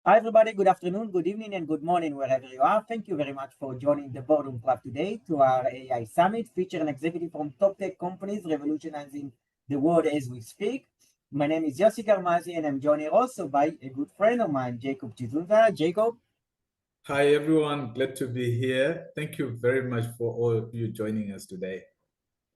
Hi, everybody. Good afternoon, good evening, and good morning, wherever you are. Thank you very much for joining the Boardroom Club today to our AI Summit, featuring executive from top tech companies revolutionizing the world as we speak. My name is Yossi Garmazi, and I'm joined here also by a good friend of mine, Jacob Chizunza. Jacob. Hi, everyone. Glad to be here. Thank you very much for all of you joining us today.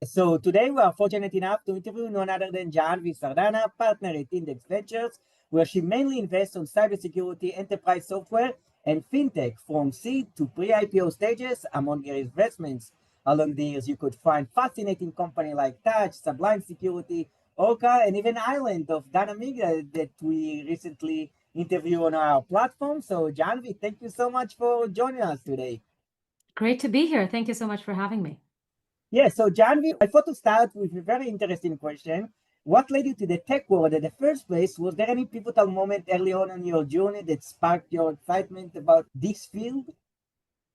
So today we are fortunate enough to interview none other than Jahanvi Sardana, partner at Index Ventures, where she mainly invests on cybersecurity, enterprise software, and fintech from seed to pre-IPO stages. Among her investments along the years, you could find fascinating companies like Thatch, Sublime Security, Orca, and even Island of Dynamic that we recently interviewed on our platform. So Jahanvi, thank you so much for joining us today. Great to be here. Thank you so much for having me. Yeah, so Janvi, I thought to start with a very interesting question. What led you to the tech world in the first place? Was there any pivotal moment early on in your journey that sparked your excitement about this field?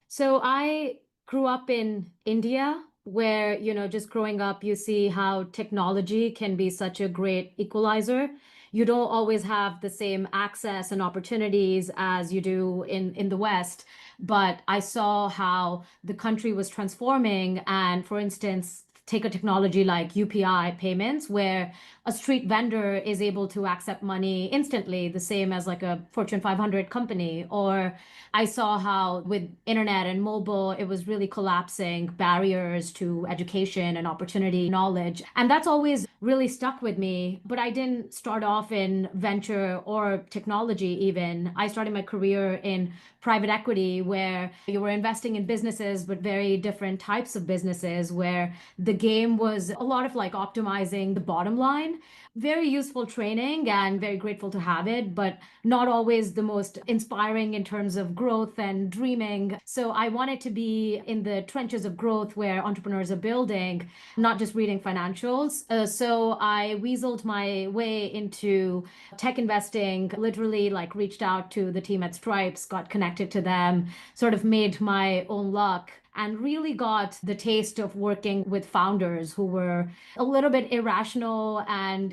So I grew up in India where, just growing up, you see how technology can be such a great equalizer. You don't always have the same access and opportunities as you do in the West, but I saw how the country was transforming. And for instance, take a technology like UPI payments, where a street vendor is able to accept money instantly, the same as like a Fortune 500 company. Or I saw how with internet and mobile, it was really collapsing barriers to education and opportunity, knowledge. And that's always really stuck with me. But I didn't start off in venture or technology even. I started my career in private equity, where you were investing in businesses, but very different types of businesses, where the game was a lot of like optimizing the bottom line. Very useful training and very grateful to have it, but not always the most inspiring in terms of growth and dreaming. So I wanted to be in the trenches of growth where entrepreneurs are building, not just reading financials. So I weaseled my way into tech investing, literally like reached out to the team at Stripes, got connected to them, sort of made my own luck, and really got the taste of working with founders who were a little bit irrational and,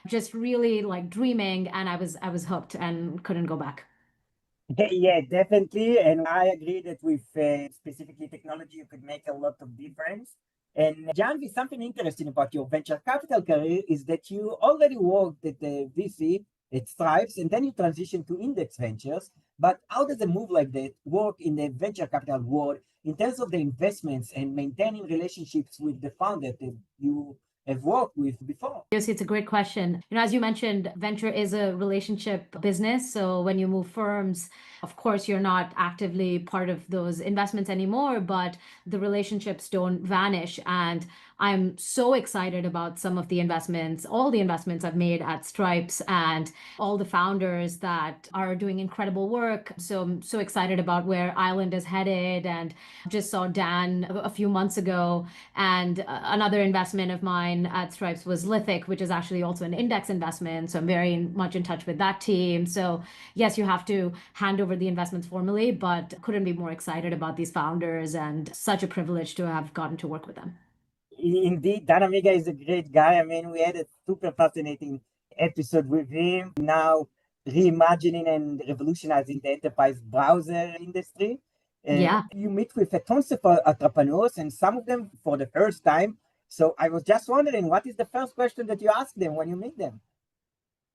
just really like dreaming. And I was hooked and couldn't go back. Yeah, definitely. And I agree that with specifically technology, you could make a lot of difference. And Janvi, something interesting about your venture capital career is that you already worked at the VC at Stripes and then you transitioned to Index Ventures. But how does a move like that work in the venture capital world in terms of the investments and maintaining relationships with the founder that you have worked with before? Yes, it's a great question. As you mentioned, venture is a relationship business. So when you move firms, of course, you're not actively part of those investments anymore, but the relationships don't vanish. And I'm so excited about some of the investments, all the investments I've made at Stripes and all the founders that are doing incredible work. So I'm so excited about where Island is headed, and just saw Dan a few months ago. And another investment of mine at Stripes was Lithic, which is actually also an index investment. So I'm very much in touch with that team. So yes, you have to hand over the investments formally, but couldn't be more excited about these founders, and such a privilege to have gotten to work with them. Indeed, Dan Amiga is a great guy. I mean, we had a super fascinating episode with him. Now reimagining and revolutionizing the enterprise browser industry. Yeah. You meet with a tons of entrepreneurs and some of them for the first time. So I was just wondering, what is the first question that you ask them when you meet them?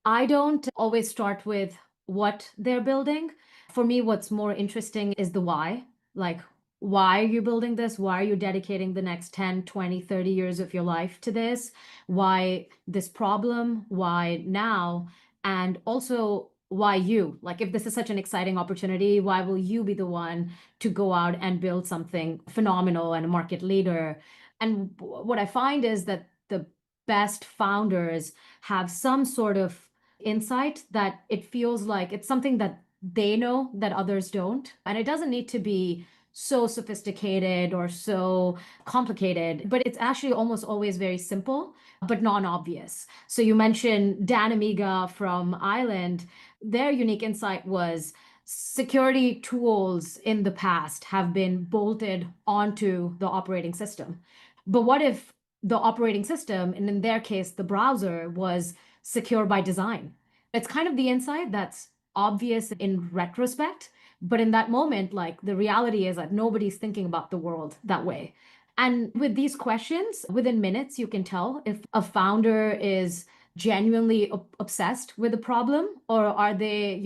I don't always start with what they're building. For me, what's more interesting is the why. Like, why are you building this? Why are you dedicating the next 10, 20, 30 years of your life to this? Why this problem? Why now? And also, why you? Like, if this is such an exciting opportunity, why will you be the one to go out and build something phenomenal and a market leader? And what I find is that the best founders have some sort of insight that it feels like it's something that they know that others don't. And it doesn't need to be so sophisticated or so complicated, but it's actually almost always very simple, but non-obvious. So you mentioned Dan Amiga from Island. Their unique insight was security tools in the past have been bolted onto the operating system. But what if the operating system, and in their case, the browser, was secure by design? It's kind of the insight that's obvious in retrospect. But in that moment, like the reality is that nobody's thinking about the world that way. And with these questions, within minutes, you can tell if a founder is genuinely obsessed with a problem, or are they,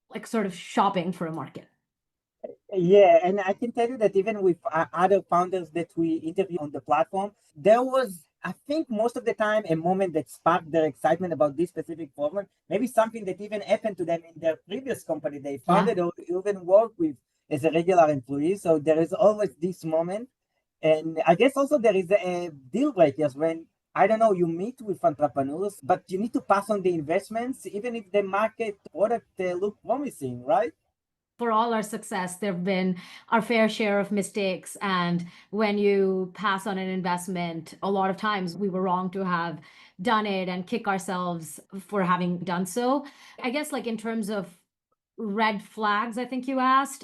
like sort of shopping for a market. Yeah, and I can tell you that even with other founders that we interview on the platform, there was, I think, most of the time a moment that sparked their excitement about this specific problem. Maybe something that even happened to them in their previous company they founded or even worked with as a regular employee. So there is always this moment. And I guess also there is a deal breakers when, I don't know, you meet with entrepreneurs, but you need to pass on the investments, even if the market product look promising, right? For all our success, there have been our fair share of mistakes. And when you pass on an investment, a lot of times we were wrong to have done it and kick ourselves for having done so. I guess, like in terms of red flags, I think you asked.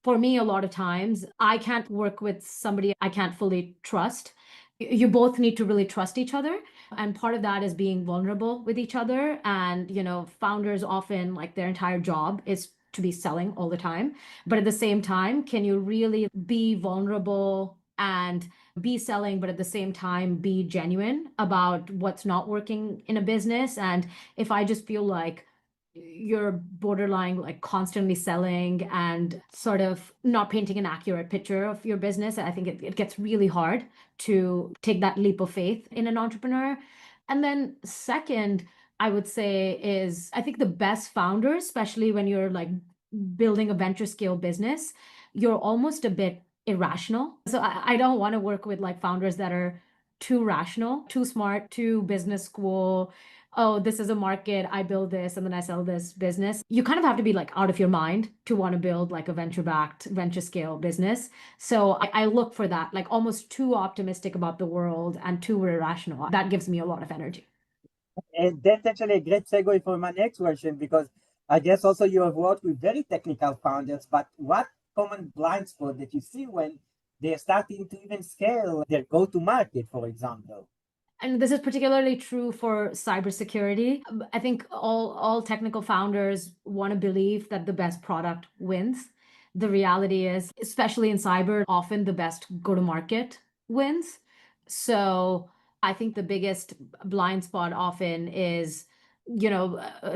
For me, a lot of times, I can't work with somebody I can't fully trust. You both need to really trust each other. And part of that is being vulnerable with each other. And, founders often, like their entire job is to be selling all the time. But at the same time, can you really be vulnerable and be selling, but at the same time be genuine about what's not working in a business? And if I just feel like you're borderline like constantly selling and sort of not painting an accurate picture of your business, I think it gets really hard to take that leap of faith in an entrepreneur. And then second, I would say is I think the best founders, especially when you're like building a venture scale business, you're almost a bit irrational. So I don't want to work with like founders that are too rational, too smart, too business school. Oh, this is a market, I build this and then I sell this business. You kind of have to be like out of your mind to want to build like a venture-backed, venture scale business. So I look for that, like almost too optimistic about the world and too irrational. That gives me a lot of energy. And that's actually a great segue for my next question, because I guess also you have worked with very technical founders, but what common blind spot that you see when they're starting to even scale their go-to market, for example? And this is particularly true for cybersecurity. I think all technical founders want to believe that the best product wins. The reality is, especially in cyber, often the best go-to-market wins. So I think the biggest blind spot often is,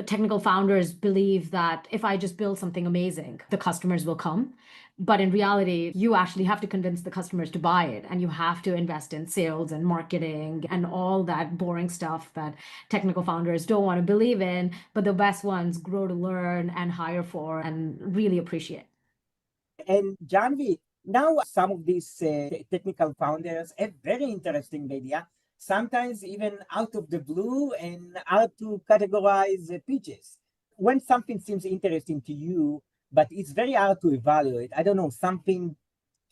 technical founders believe that if I just build something amazing, the customers will come. But in reality, you actually have to convince the customers to buy it, and you have to invest in sales and marketing and all that boring stuff that technical founders don't want to believe in, but the best ones grow to learn and hire for and really appreciate. And Janvi, now some of these technical founders have very interesting idea, sometimes even out of the blue and how to categorize pitches. When something seems interesting to you, but it's very hard to evaluate, I don't know, something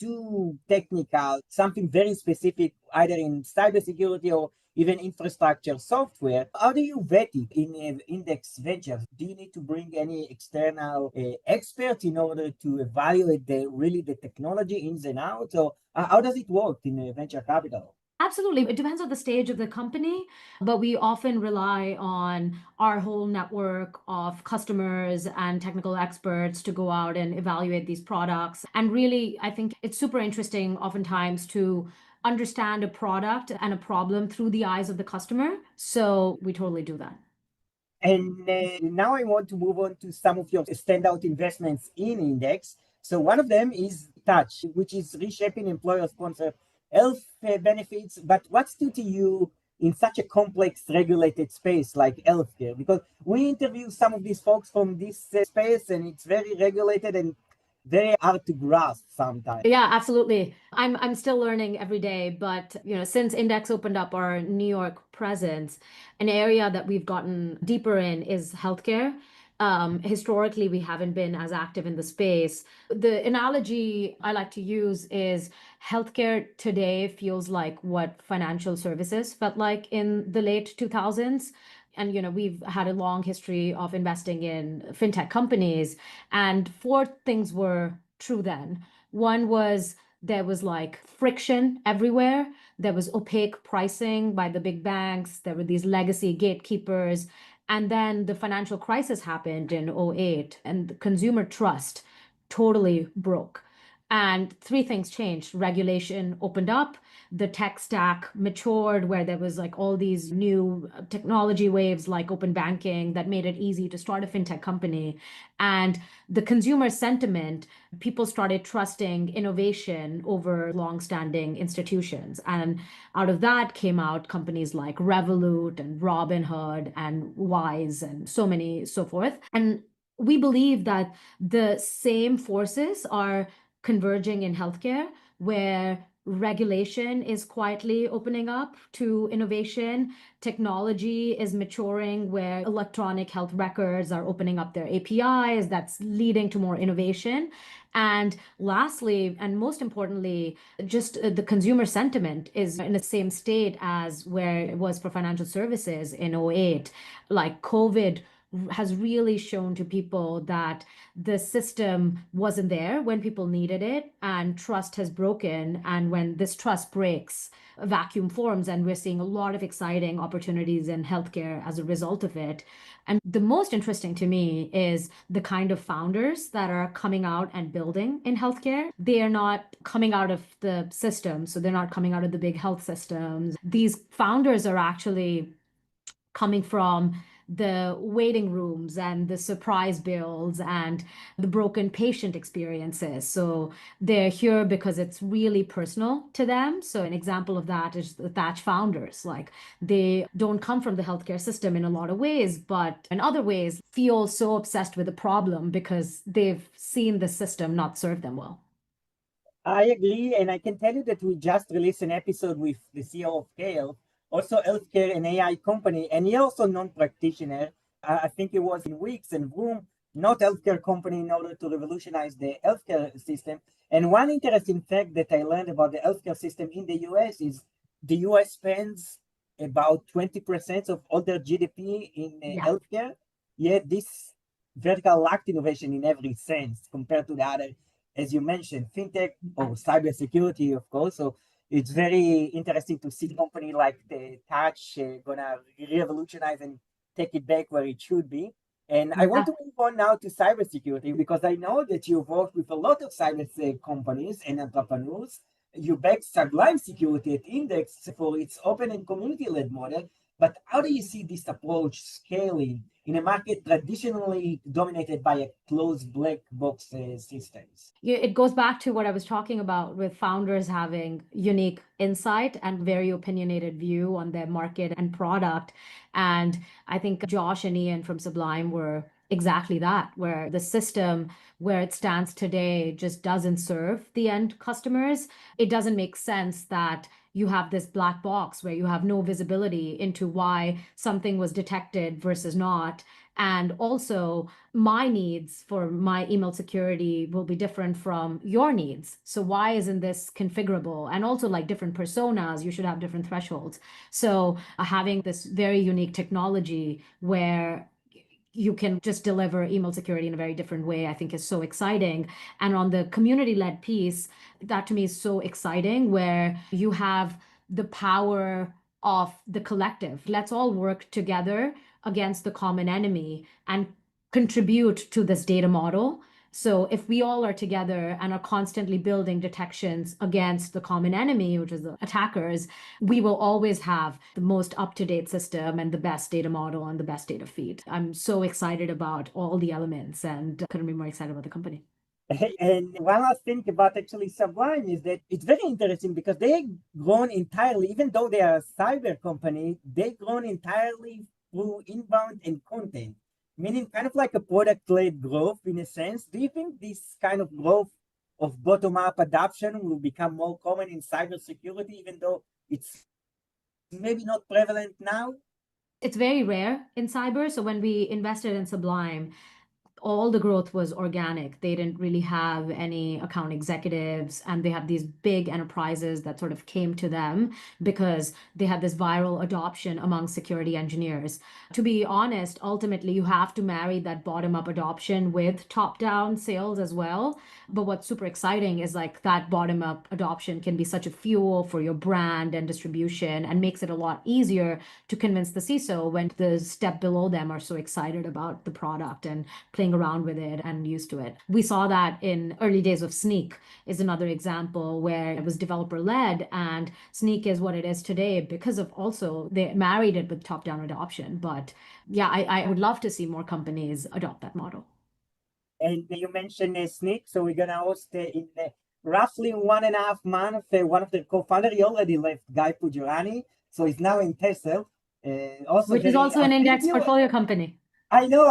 too technical, something very specific, either in cybersecurity or even infrastructure software. How do you vet it in index ventures? Do you need to bring any external experts in order to evaluate the technology ins and outs? Or how does it work in venture capital? Absolutely. It depends on the stage of the company, but we often rely on our whole network of customers and technical experts to go out and evaluate these products. And really, I think it's super interesting oftentimes to understand a product and a problem through the eyes of the customer. So we totally do that. And now I want to move on to some of your standout investments in Index. So one of them is Thatch, which is reshaping employer-sponsored health benefits. But what's new to you in such a complex, regulated space like healthcare? Because we interview some of these folks from this space, and it's very regulated and very hard to grasp sometimes. Yeah, absolutely. I'm still learning every day, but since Index opened up our New York presence, an area that we've gotten deeper in is healthcare. Historically, we haven't been as active in the space. The analogy I like to use is healthcare today feels like what financial services felt like in the late 2000s. And we've had a long history of investing in fintech companies, and four things were true then. One was there was like friction everywhere. There was opaque pricing by the big banks. There were these legacy gatekeepers. And then the financial crisis happened in '08, and the consumer trust totally broke. And three things changed. Regulation opened up, the tech stack matured, where there was like all these new technology waves like open banking that made it easy to start a fintech company. And the consumer sentiment, people started trusting innovation over long-standing institutions. And out of that came out companies like Revolut and Robinhood and Wise and so many, so forth. And we believe that the same forces are converging in healthcare, where regulation is quietly opening up to innovation. Technology is maturing, where electronic health records are opening up their APIs. That's leading to more innovation. And lastly, and most importantly, just the consumer sentiment is in the same state as where it was for financial services in '08. Like COVID has really shown to people that the system wasn't there when people needed it, and trust has broken. And when this trust breaks, a vacuum forms, and we're seeing a lot of exciting opportunities in healthcare as a result of it. And the most interesting to me is the kind of founders that are coming out and building in healthcare. They are not coming out of the system, so they're not coming out of the big health systems. These founders are actually coming from the waiting rooms and the surprise bills and the broken patient experiences. So they're here because it's really personal to them. So an example of that is the Thatch founders. Like, they don't come from the healthcare system in a lot of ways, but in other ways feel so obsessed with the problem because they've seen the system not serve them well. I agree, and I can tell you that we just released an episode with the CEO of Kale, also healthcare and AI company, and he also non-practitioner. I think it was in Wix and Vroom, not healthcare company, in order to revolutionize the healthcare system. And one interesting fact that I learned about the healthcare system in the US is the US spends about 20% of all their GDP in healthcare, yet this vertical lacked innovation in every sense compared to the other, as you mentioned, fintech or cybersecurity, of course. So it's very interesting to see a company like the Thatch gonna revolutionize and take it back where it should be. And I want to move on now to cybersecurity, because I know that you've worked with a lot of cyber companies and entrepreneurs. You backed Sublime Security at Index for its open and community-led model. But how do you see this approach scaling in a market traditionally dominated by a closed black box systems? Yeah, it goes back to what I was talking about with founders having unique insight and very opinionated view on their market and product. And I think Josh and Ian from Sublime were exactly that, where the system where it stands today just doesn't serve the end customers. It doesn't make sense that you have this black box where you have no visibility into why something was detected versus not. And also, my needs for my email security will be different from your needs. So why isn't this configurable? And also, like different personas, you should have different thresholds. So having this very unique technology where you can just deliver email security in a very different way, I think is so exciting. And on the community-led piece, that to me is so exciting, where you have the power of the collective. Let's all work together against the common enemy and contribute to this data model. So if we all are together and are constantly building detections against the common enemy, which is the attackers, we will always have the most up-to-date system and the best data model and the best data feed. I'm so excited about all the elements and couldn't be more excited about the company. And one last thing about actually Sublime is that it's very interesting because they've grown entirely, even though they are a cyber company, they've grown entirely through inbound and content, meaning kind of like a product-led growth in a sense. Do you think this kind of growth of bottom-up adoption will become more common in cybersecurity, even though it's maybe not prevalent now? It's very rare in cyber. So when we invested in Sublime, all the growth was organic. They didn't really have any account executives, and they have these big enterprises that sort of came to them because they had this viral adoption among security engineers. To be honest, ultimately, you have to marry that bottom-up adoption with top-down sales as well. But what's super exciting is like that bottom-up adoption can be such a fuel for your brand and distribution and makes it a lot easier to convince the CISO when the step below them are so excited about the product and playing around with it and used to it. We saw that in early days of Sneak is another example where it was developer led, and Sneak is what it is today because of also they married it with top-down adoption. But yeah, I would love to see more companies adopt that model. And you mentioned Sneak, so we're gonna host in roughly 1.5 months. One of the co-founders, he already left, Guy Pugiurani, so he's now in Tesla. Also, which is also an index portfolio company. I know.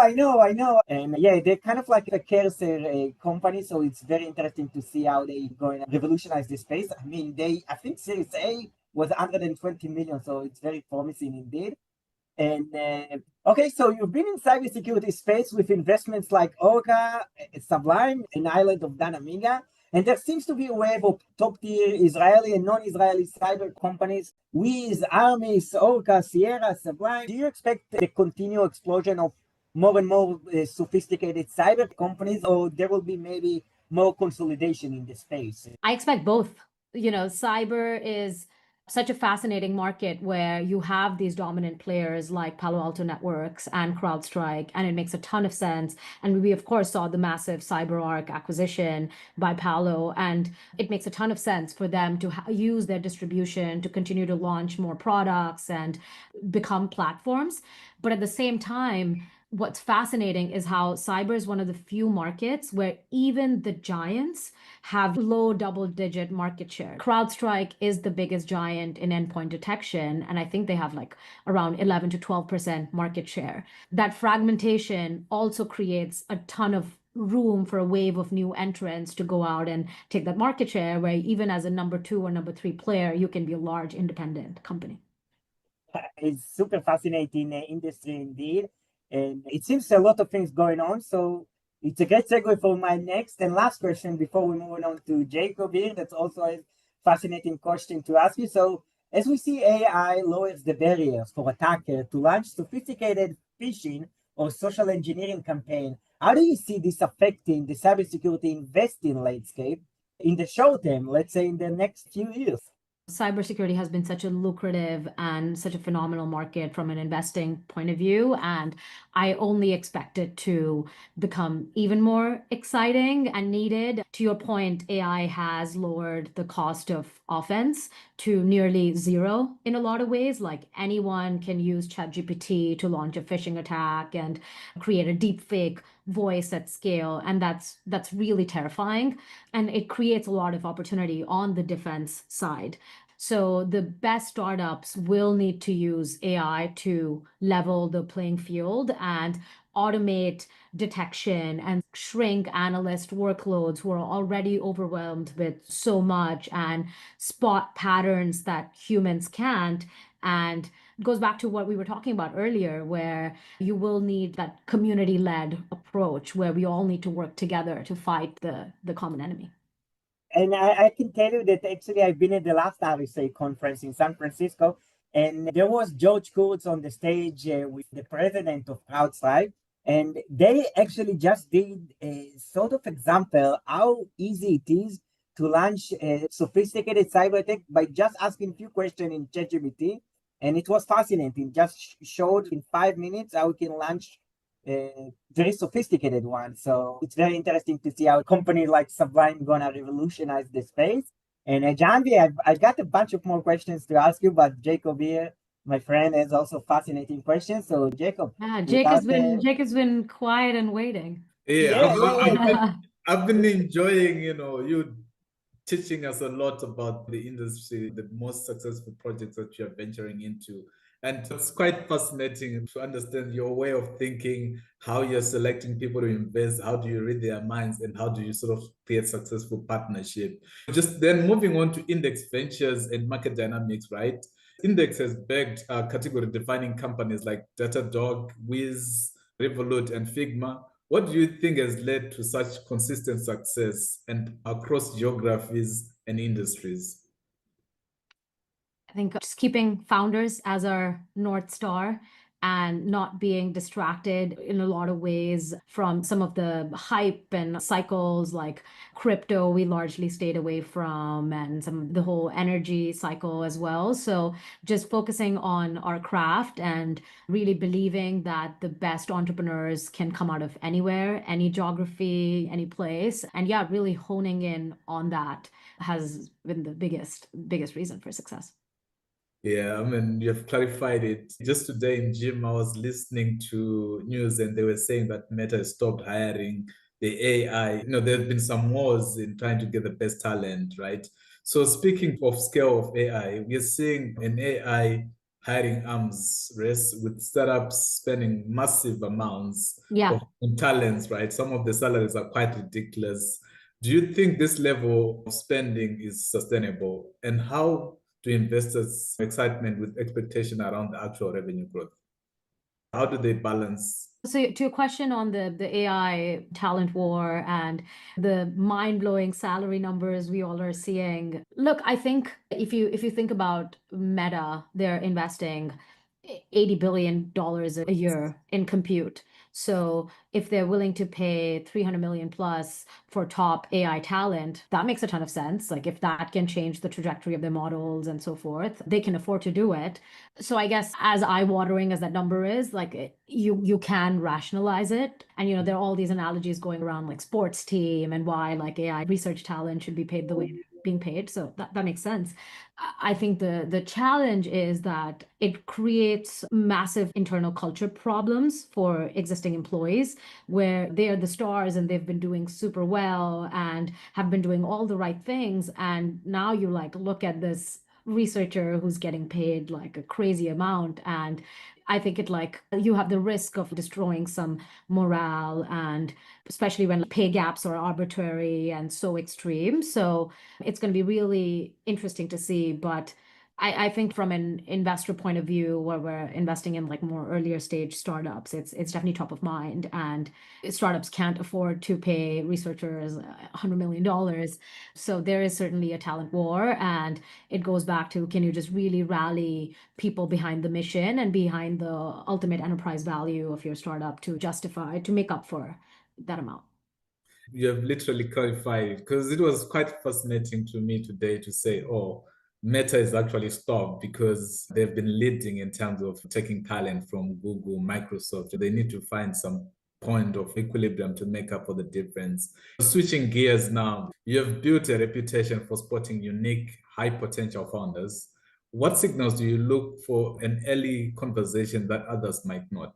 And yeah, they're kind of like a cursor company, so it's very interesting to see how they're going to revolutionize this space. I mean, I think Series A was 120 million, so it's very promising indeed. And okay, so you've been in cybersecurity space with investments like Orca, Sublime, and Island of Danamiga. And there seems to be a wave of top-tier Israeli and non-Israeli cyber companies, Wiz, Armis, Orca, Sierra, Sublime. Do you expect the continued explosion of more and more sophisticated cyber companies, or there will be maybe more consolidation in the space? I expect both. Cyber is such a fascinating market where you have these dominant players like Palo Alto Networks and CrowdStrike, and it makes a ton of sense. And we, of course, saw the massive CyberArk acquisition by Palo, and it makes a ton of sense for them to use their distribution to continue to launch more products and become platforms. But at the same time, what's fascinating is how cyber is one of the few markets where even the giants have low double-digit market share. CrowdStrike is the biggest giant in endpoint detection, and I think they have like around 11 to 12% market share. That fragmentation also creates a ton of room for a wave of new entrants to go out and take that market share, where even as a number 2 or number 3 player, you can be a large independent company. It's super fascinating industry indeed. And it seems a lot of things going on. So it's a great segue for my next and last question before we move on to Jacob here. That's also a fascinating question to ask you. So as we see, AI lowers the barriers for attackers to launch sophisticated phishing or social engineering campaign. How do you see this affecting the cybersecurity investing landscape in the short term, let's say in the next few years? Cybersecurity has been such a lucrative and such a phenomenal market from an investing point of view, and I only expect it to become even more exciting and needed. To your point, AI has lowered the cost of offense to nearly zero in a lot of ways. Like anyone can use ChatGPT to launch a phishing attack and create a deepfake voice at scale, and that's really terrifying, and it creates a lot of opportunity on the defense side. So the best startups will need to use AI to level the playing field and automate detection and shrink analyst workloads who are already overwhelmed with so much and spot patterns that humans can't. And it goes back to what we were talking about earlier, where you will need that community-led approach where we all need to work together to fight the common enemy. And I can tell you that actually I've been at the last RSA conference in San Francisco, and there was George Kurtz on the stage with the president of CrowdStrike, and they actually just did a sort of example how easy it is to launch a sophisticated cyber attack by just asking a few questions in ChatGPT. And it was fascinating. Just showed in 5 minutes how we can launch a very sophisticated one. So it's very interesting to see how a company like Sublime gonna revolutionize the space. And Jahanvi, I've got a bunch of more questions to ask you, but Jacob here, my friend, has also fascinating questions. So Jacob, Jake has been quiet and waiting. I've been enjoying, you teaching us a lot about the industry, the most successful projects that you're venturing into. And it's quite fascinating to understand your way of thinking, how you're selecting people to invest, how do you read their minds, and how do you sort of create successful partnership. Just then moving on to index ventures and market dynamics, right? Index has backed category-defining companies like Datadog, Wiz, Revolut, and Figma, What do you think has led to such consistent success and across geographies and industries? I think just keeping founders as our North Star and not being distracted in a lot of ways from some of the hype and cycles like crypto, we largely stayed away from, and the whole energy cycle as well. So just focusing on our craft and really believing that the best entrepreneurs can come out of anywhere, any geography, any place. And yeah, really honing in on that has been the biggest reason for success. Yeah, I mean, you have clarified it. Just today in gym, I was listening to news and they were saying that Meta has stopped hiring the AI. There have been some wars in trying to get the best talent, right? So speaking of scale of AI, we are seeing an AI hiring arms race with startups spending massive amounts Yeah. on talents, right? Some of the salaries are quite ridiculous. Do you think this level of spending is sustainable? And how do investors' excitement with expectation around the actual revenue growth? How do they balance? So to your question on the AI talent war and the mind-blowing salary numbers we all are seeing, look, I think if you think about Meta, they're investing $80 billion a year in compute. So if they're willing to pay 300 million plus for top AI talent, that makes a ton of sense. Like if that can change the trajectory of their models and so forth, they can afford to do it. So I guess as eye-watering as that number is, like you can rationalize it. And there are all these analogies going around like sports team and why like AI research talent should be paid the way they're being paid. So that makes sense. I think the challenge is that it creates massive internal culture problems for existing employees where they are the stars and they've been doing super well and have been doing all the right things. And now you like look at this researcher who's getting paid like a crazy amount, and I think it like you have the risk of destroying some morale, and especially when pay gaps are arbitrary and so extreme. So it's going to be really interesting to see. But I think from an investor point of view, where we're investing in like more earlier stage startups, it's definitely top of mind. And startups can't afford to pay researchers $100 million. So there is certainly a talent war. And it goes back to, can you just really rally people behind the mission and behind the ultimate enterprise value of your startup to justify, to make up for that amount? You have literally clarified it because it was quite fascinating to me today to say, oh, Meta is actually stopped because they've been leading in terms of taking talent from Google, Microsoft. They need to find some point of equilibrium to make up for the difference. Switching gears now, you have built a reputation for spotting unique, high potential founders. What signals do you look for in early conversation that others might not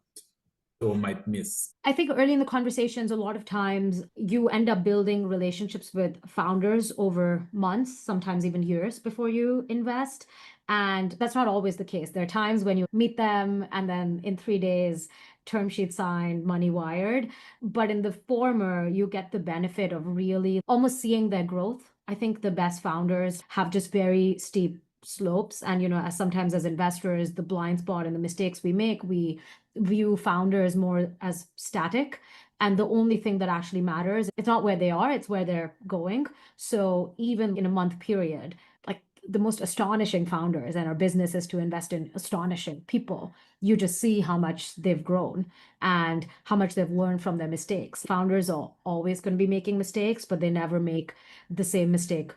or might miss? I think early in the conversations, a lot of times you end up building relationships with founders over months, sometimes even years before you invest. And that's not always the case. There are times when you meet them and then in 3 days, term sheet signed, money wired. But in the former, you get the benefit of really almost seeing their growth. I think the best founders have just very steep slopes. And, as sometimes as investors, the blind spot and the mistakes we make, we view founders more as static. And the only thing that actually matters, it's not where they are, it's where they're going. So even in a month period, like the most astonishing founders, and our business is to invest in astonishing people, you just see how much they've grown and how much they've learned from their mistakes. Founders are always going to be making mistakes, but they never make the same mistake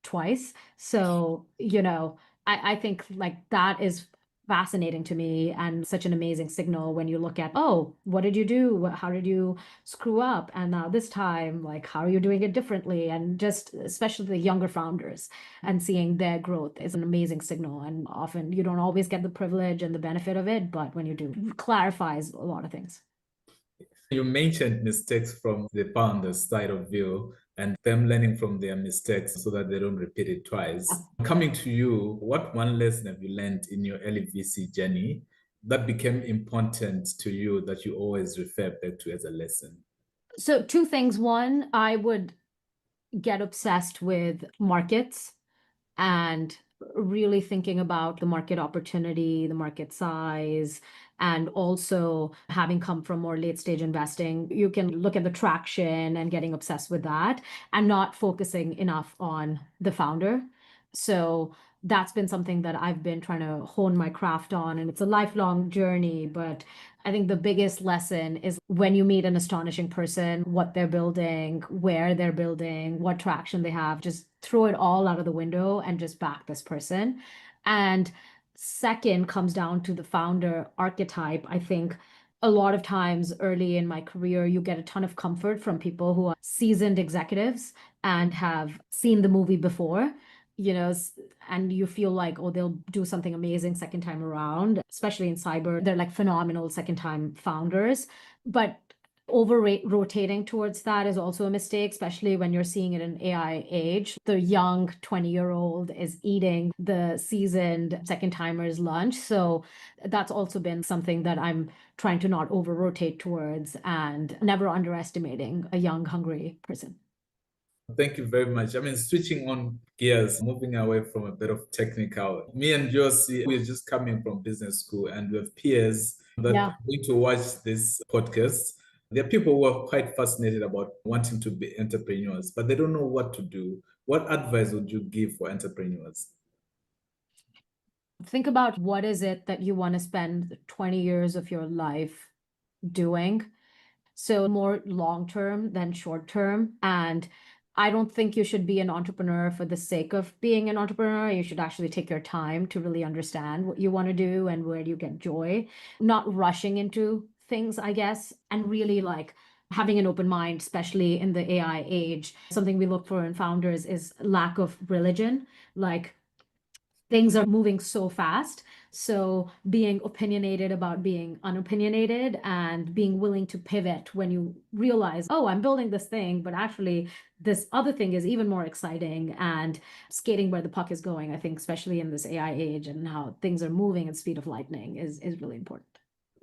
twice. So, I think like that is fascinating to me and such an amazing signal when you look at, oh, what did you do? How did you screw up? And now this time, like, how are you doing it differently? And just especially the younger founders and seeing their growth is an amazing signal. And often you don't always get the privilege and the benefit of it, but when you do, it clarifies a lot of things. You mentioned mistakes from the founder's side of view and them learning from their mistakes so that they don't repeat it twice. Coming to you, what one lesson have you learned in your early VC journey that became important to you that you always refer back to as a lesson? So two things. One, I would get obsessed with markets and really thinking about the market opportunity, the market size, and also having come from more late stage investing, you can look at the traction and getting obsessed with that and not focusing enough on the founder. So that's been something that I've been trying to hone my craft on, and it's a lifelong journey. But I think the biggest lesson is when you meet an astonishing person, what they're building, where they're building, what traction they have, just throw it all out of the window and just back this person. And second comes down to the founder archetype. I think a lot of times early in my career, you get a ton of comfort from people who are seasoned executives and have seen the movie before, and you feel like, oh, they'll do something amazing second time around, especially in cyber. They're like phenomenal second time founders. But over rotating towards that is also a mistake, especially when you're seeing it in AI age. The young 20-year-old is eating the seasoned second timers lunch. So that's also been something that I'm trying to not over rotate towards, and never underestimating a young, hungry person. Thank you very much. I mean, switching on gears, moving away from a bit of technical. Me and Josie, we're just coming from business school, and we have peers that are going to watch this podcast. There are people who are quite fascinated about wanting to be entrepreneurs, but they don't know what to do. What advice would you give for entrepreneurs? Think about what is it that you want to spend 20 years of your life doing. So more long-term than short-term. And I don't think you should be an entrepreneur for the sake of being an entrepreneur. You should actually take your time to really understand what you want to do and where you get joy, not rushing into things, I guess, and really like having an open mind, especially in the AI age. Something we look for in founders is lack of religion. Like, things are moving so fast. So being opinionated about being unopinionated and being willing to pivot when you realize, oh, I'm building this thing, but actually this other thing is even more exciting, and skating where the puck is going. I think especially in this AI age and how things are moving at the speed of lightning is really important.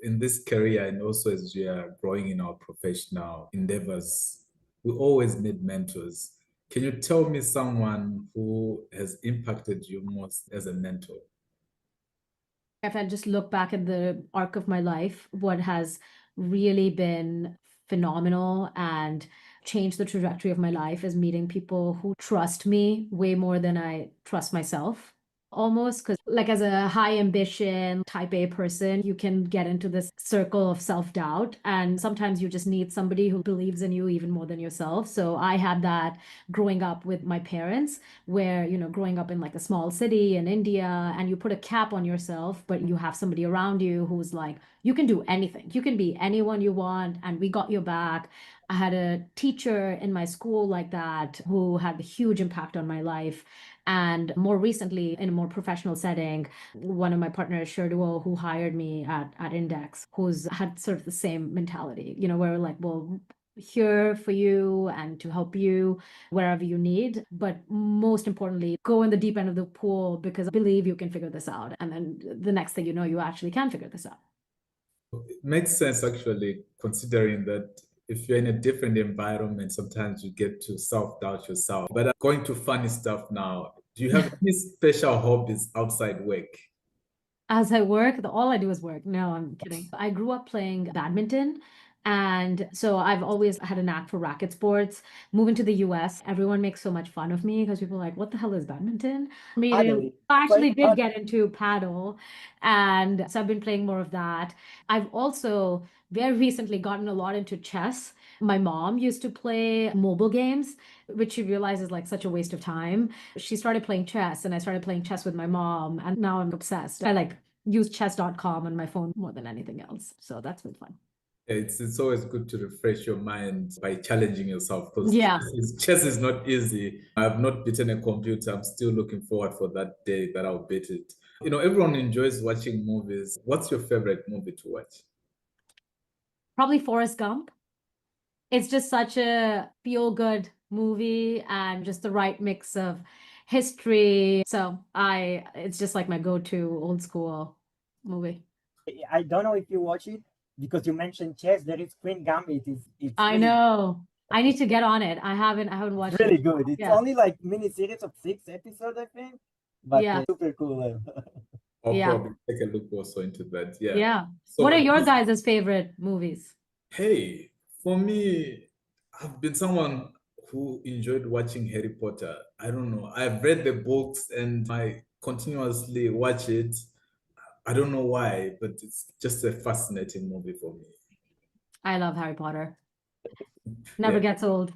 In this career, and also as we are growing in our professional endeavors, we always need mentors. Can you tell me someone who has impacted you most as a mentor? If I just look back at the arc of my life, what has really been phenomenal and changed the trajectory of my life is meeting people who trust me way more than I trust myself. Almost because, like, as a high ambition type A person, you can get into this circle of self-doubt, and sometimes you just need somebody who believes in you even more than yourself. So I had that growing up with my parents, where, growing up in like a small city in India, and you put a cap on yourself, but you have somebody around you who's like, you can do anything, you can be anyone you want, and we got your back. I had a teacher in my school like that who had a huge impact on my life. And more recently, in a more professional setting, one of my partners, Sherduo, who hired me at Index, who's had sort of the same mentality, where we're like, well, here for you and to help you wherever you need. But most importantly, go in the deep end of the pool, because I believe you can figure this out. And then the next thing you know, you actually can figure this out. It makes sense, actually, considering that if you're in a different environment, sometimes you get to self-doubt yourself. But going to funny stuff now, do you have any special hobbies outside work? As I work, all I do is work. No, I'm kidding. I grew up playing badminton. And so I've always had a knack for racket sports. Moving to the US, everyone makes so much fun of me because people are like, what the hell is badminton? I actually did get into paddle. And so I've been playing more of that. I've also very recently gotten a lot into chess. My mom used to play mobile games, which she realizes like such a waste of time. She started playing chess, and I started playing chess with my mom, and now I'm obsessed. I like use chess.com on my phone more than anything else. So that's been fun. It's always good to refresh your mind by challenging yourself, because Yeah. chess is not easy. I've not beaten a computer. I'm still looking forward for that day that I'll beat it. Everyone enjoys watching movies. What's your favorite movie to watch? Probably Forrest Gump. It's just such a feel-good movie and just the right mix of history. So it's just like my go-to old school movie. I don't know if you watch it because you mentioned chess. There is Queen Gambit. It's I really, know. I need to get on it. I haven't watched really it. good. It's Yeah. only like mini series of 6 episodes, I think, but Yeah. super cool. I'll Yeah. probably take a look also into that. Yeah. Yeah. So What are your guys' favorite movies? hey, for me, I've been someone who enjoyed watching Harry Potter. I don't know. I've read the books and I continuously watch it. I don't know why, but it's just a fascinating movie for me. I love Harry Potter. Never gets old.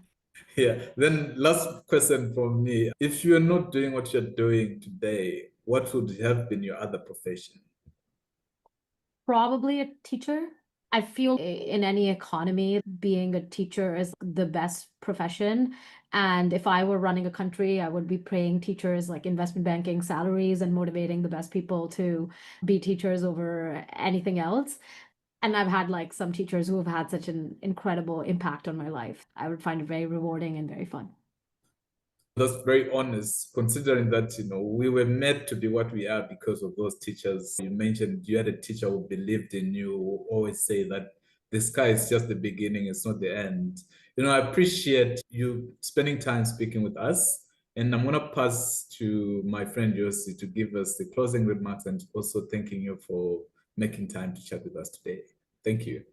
Yeah. Then last question from me. If you're not doing what you're doing today, what would have been your other profession? Probably a teacher. I feel in any economy, being a teacher is the best profession. And if I were running a country, I would be paying teachers like investment banking salaries and motivating the best people to be teachers over anything else. And I've had like some teachers who have had such an incredible impact on my life. I would find it very rewarding and very fun. That's very honest, considering that, we were made to be what we are because of those teachers. You mentioned you had a teacher who believed in you, who always say that the sky is just the beginning, it's not the end. I appreciate you spending time speaking with us. And I'm going to pass to my friend Yossi to give us the closing remarks and also thanking you for making time to chat with us today. Thank you.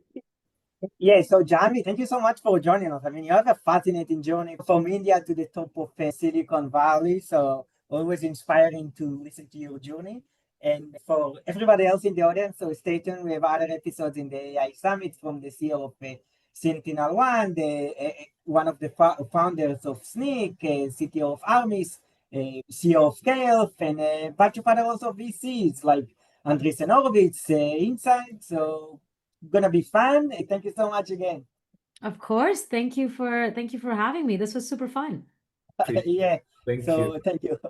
Yeah, so Jhanavi, thank you so much for joining us. I mean, you have a fascinating journey from India to the top of Silicon Valley. So always inspiring to listen to your journey. And for everybody else in the audience, so stay tuned. We have other episodes in the AI Summit from the CEO of Sentinel-1, one of the founders of Sneak, CTO of Armis, CEO of Scale, and a bunch of other also VCs like Andreessen Horowitz, Insight. So gonna be fun. Thank you so much again. Of course. Thank you for having me. This was super fun. Yeah. Thank So you. thank you.